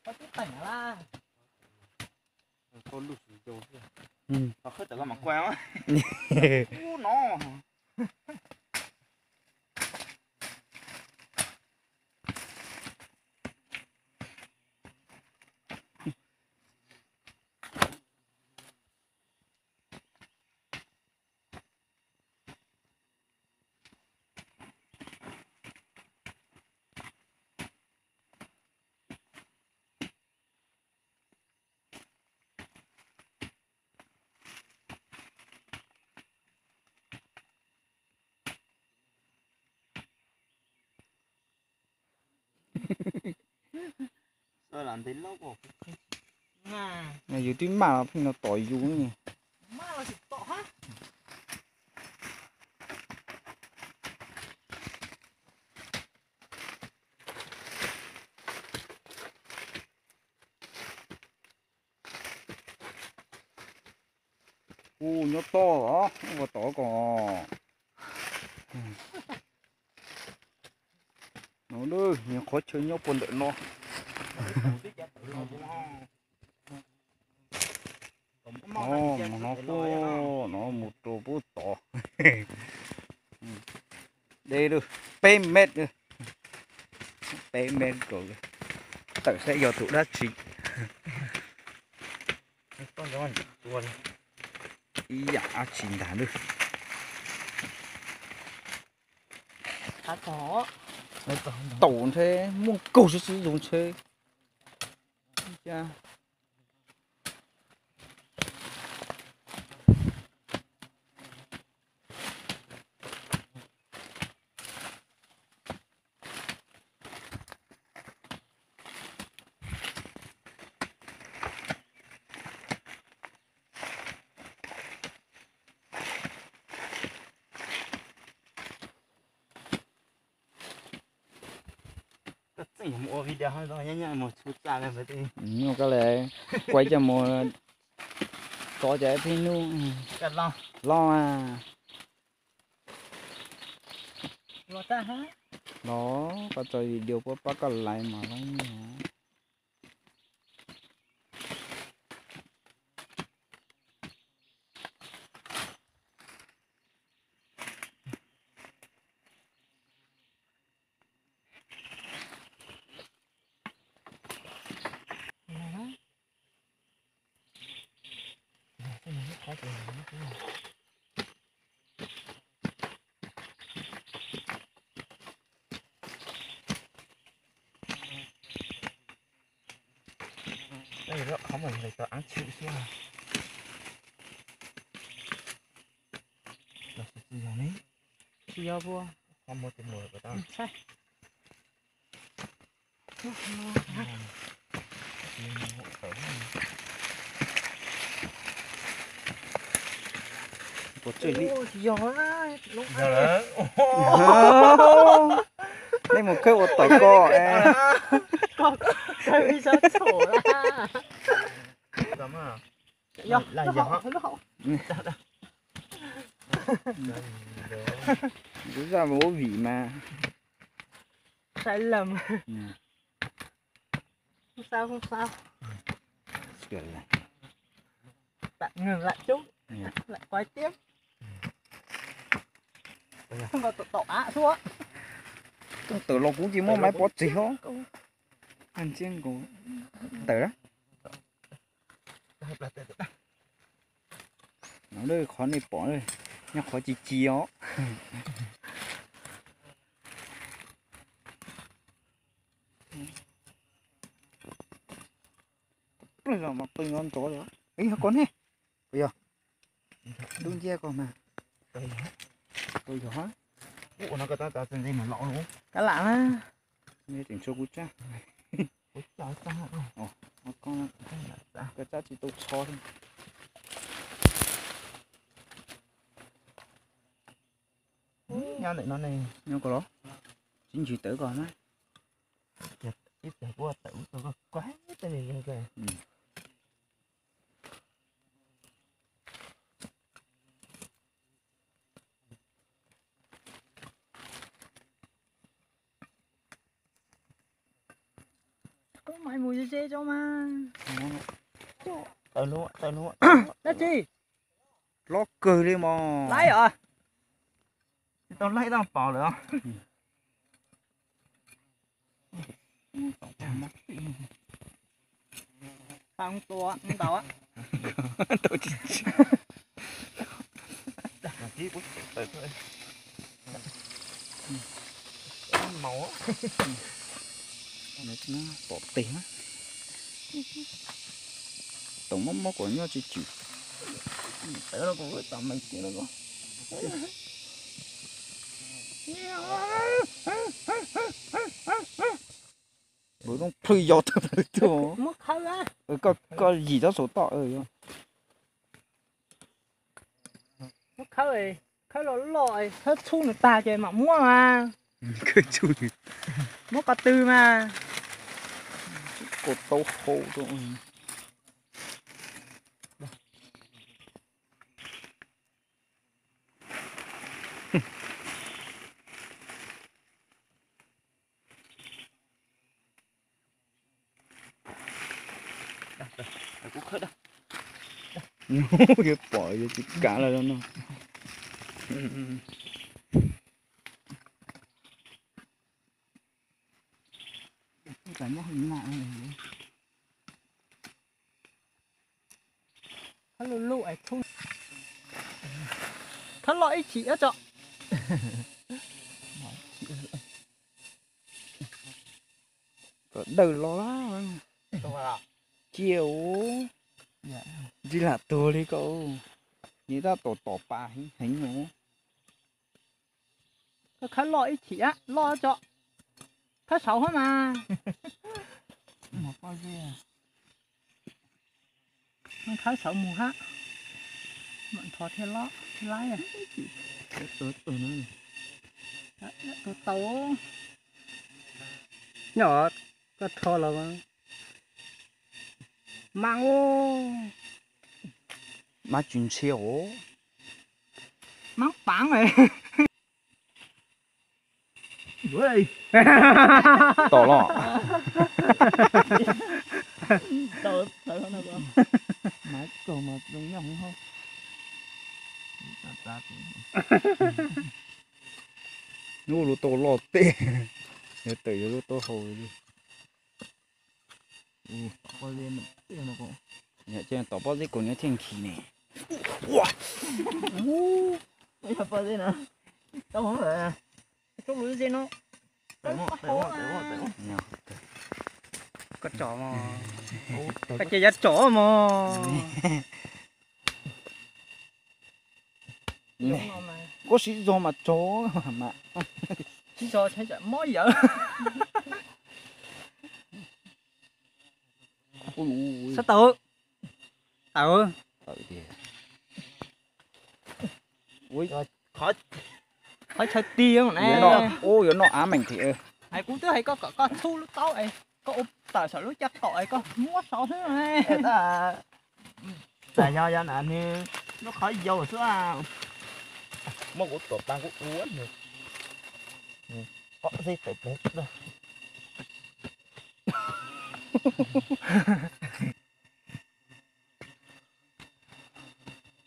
có chút tỉnh là con lụt rồi Ừ. nó khất ở mặt queo á nó sao làm thế lâu rồi à Này dù tí mà nó tỏi dù nhỉ. má là chỉ tọ hết Nhớ to đó, không có tỏi còn. Nó đưa, nhiều khó chơi nhau còn đợi nó. Mà nó có, nó một trò bố tỏ. Đây được, payment được. Payment rồi. Tự sẽ do tụ đá chị. con đó tuần Ý dạ, chín đã được. thả có Tổn thế, muốn cầu cho sử dụng chơi. Chà. tất nhiên mua video hơi rồi nhá một chút ra lên với đi Nhưng cái này quay cho mùa có trẻ thì nu cắt lo lo à. lo ta hết Đó, có trời điều có bắt cả lại mà lấy nhỉ. đây đó không phải tao ăn chịu xíu à đó là gì vậy chỉ do vua không một cái mồi của tao sai Có chơi đi. chỉ do nó lúc giờ đấy Đây một cái ô tỏi co con bây giờ sổ ra lắm à do là nó gió hậu nó hậu cứ ra bố vỉ mà. sai lầm Ừ. không sao Sửa lại. bạn ngừng lại chút Ừ. lại quay tiếp không có tổ á xuống Trong tử lộc cũng chỉ mua máy bót gì không? Ăn chiên của tử đó. Nó đây khó này bỏ đây. Nhưng khó chỉ chiếu. Bây giờ mà tôi ngon chó đó. Ý con nè. Bây giờ. Đúng chia con mà. Tôi gió. ủa nó có tao tên gì mà lọ luôn Cá lạ á. Nghe tiếng sâu cú cha. ôi trời sao Con cái cha chỉ tôi cho thôi. nhau lại nó này Nhưng có đó. Chính chỉ tử còn á. ít để qua tử tôi có quá cái gì kìa Ừ. có mày mùi dê cho mà Tới luôn, tới luôn. đó chi Lót cười đi mà. lấy rồi Tao lấy tao bỏ được không? không tua không tao á Tôi chỉ Chỉ của tới thôi. Màu á. nó bỏ tiền á. Tổng móc móc của nhau chỉ chịu. Tới nó cũng với tầm mình kia nó có. Bữa nó phi giọt thôi chứ. mất hơi á Có gì đó sổ tọ rồi. mất hơi khơi lội hết thu người ta chơi mà mua mà Cái chui. mua cả tư mà Cột tàu khô rồi. Cũng khơi đâu. Cái bỏ vô chỉ cả là đâu nó. Cái nó hình nặng này. hết lội thu hết lội chỉ ở chỗ Đầu lo lá. Đúng rồi. Chiều. Dạ. Chỉ là tôi đi cậu. Như ta tổ bà hình nó. hết lội chỉ á lo chỗ hết sáu hết mà Một bao gì à? nó hết sáu mùa hát bọn thọ theo ló lái à Tôi nữa. tôi tàu nhỏ có thọ là mang ô Má chuyện chiều. mang bảng rồi Ui. Tỏ lọ. Tao nó có. Má cầu mà giống nhau không? Ta Nó lũ tổ lọ tê. Nhớ tự lũ tổ hồi đi. bao gì nó cũng. Nhớ trên tỏ bao gì của nhớ thiên khí này. Bây giờ bao gì nữa? Tao không phải. chỗ lưới gì nó Tới một. Nhớ. có chó mà cái chơi dắt chó mà Này. Có sĩ do mà chó mà. chỉ cho thấy chả mỗi giờ Ui. sao tự Tự thì. Ui. Khó. phải chơi tiêu Nó này ôi nó ám mình thì ai cũng thấy có thu lúc tao ấy có ốp tờ sợ lúc chắc tội có mua sáu thứ này Ta tại do nè như nó khó vô số à. Một của tổ tăng của uốn được. Có gì phải biết đâu.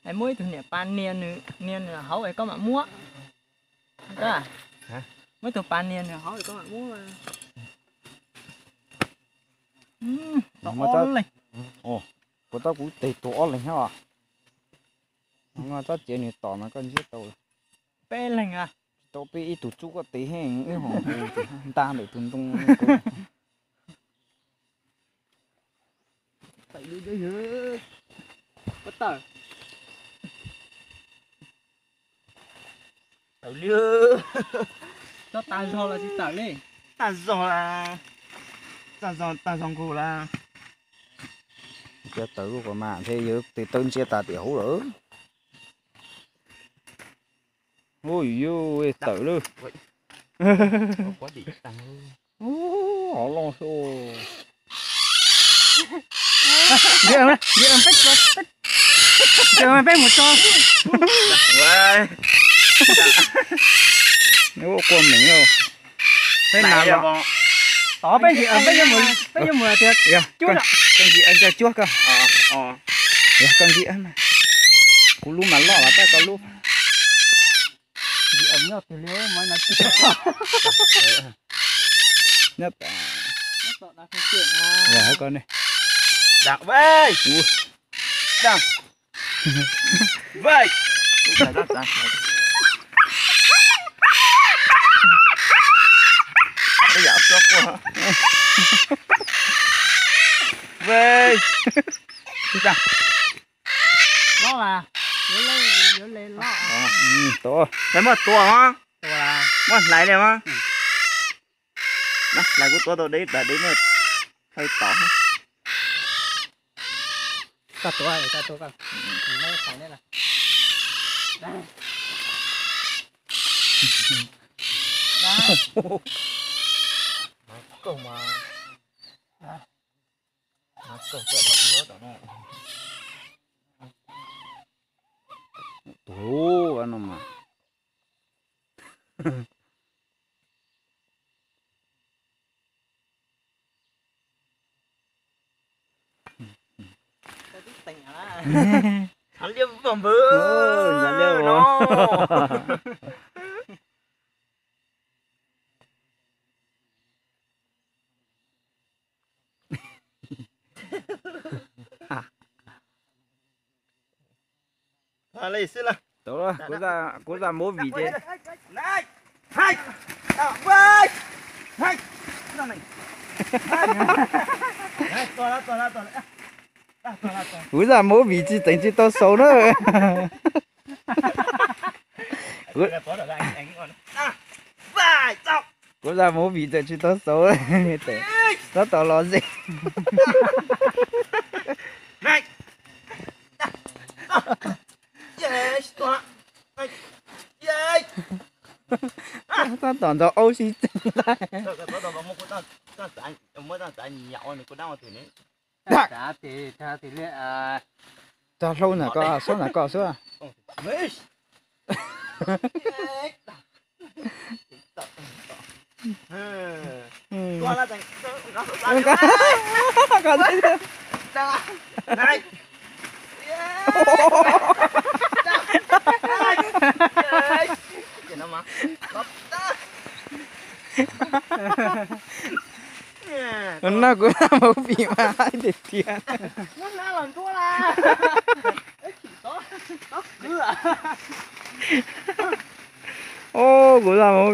ai mới từ nè pan niên là hậu ấy có mà mua đó à hả mới từ pan niên là hậu ấy có mà mua mà tao Mà tao- on lên của tao cũng tệ tổ lên hả? Nó tao chỉ này tỏ mà con giết tao. pe lên à Tao bị ít tụt chút có tí hèn cái hòn ta để tung tung. phải đi đấy hết bắt tờ tao lừa cho ta do là gì tờ lên ta giò là ta giò cô là Chết tử của mà thế giờ thì tên xe ta tiểu nữa. Ôi ôi tử luôn. có gì tăng luôn. Họ lo xô. giờ em phết giờ em phết một cho Wow. Nếu có con mình đâu. phết Này nào là đó bây giờ mùa thiệt Dạ, chút con ạ gì anh cho chúa cơ. Ờ. Dạ, con gì anh mà. Cú lu mà lo là ta có lu. gì ấm nhau thì liếu mới nói chuyện Nhất. nó tọt là không chuyện à Dạ, con này. Đặng về. Ui. Đặng. Về. Trời đất ơi. Bây giờ sốt quá. Về. Dạ. nó là nhớ lên lo To. Thấy mà tua hả? tôi là Mà lại đây mà. Đó, lại của tua tôi đi, để mà hơi tỏ. cả tôi cả mấy cái này là đây đây Cầu mà. Nó cầu chạy vào đó nó. Tuh, ano mah. tỉnh à Anh đi vòng bữa. Dạ liêu nó. À, lấy xin là. Tốt rồi, cố ra mố vị chứ. Này. Hai. Vai. Hai. Nó này. Này, to lá. Cố ra mố vị chứ tỉnh chứ tao xấu nữa. Vai, chọc. Cố ra mố vị chứ tao xấu. Tao tao lo gì. Này. Yes, to. Yes. Tao toàn cho ô xí. trả thì liệu Tao lâu nè có, số nè có, số à. Con là thành Có đấy. này. Nó mà. Nó cũng là mố vị mà hai để tiền. nó làm thua là chỉ có cứ à Ô, cố ra mố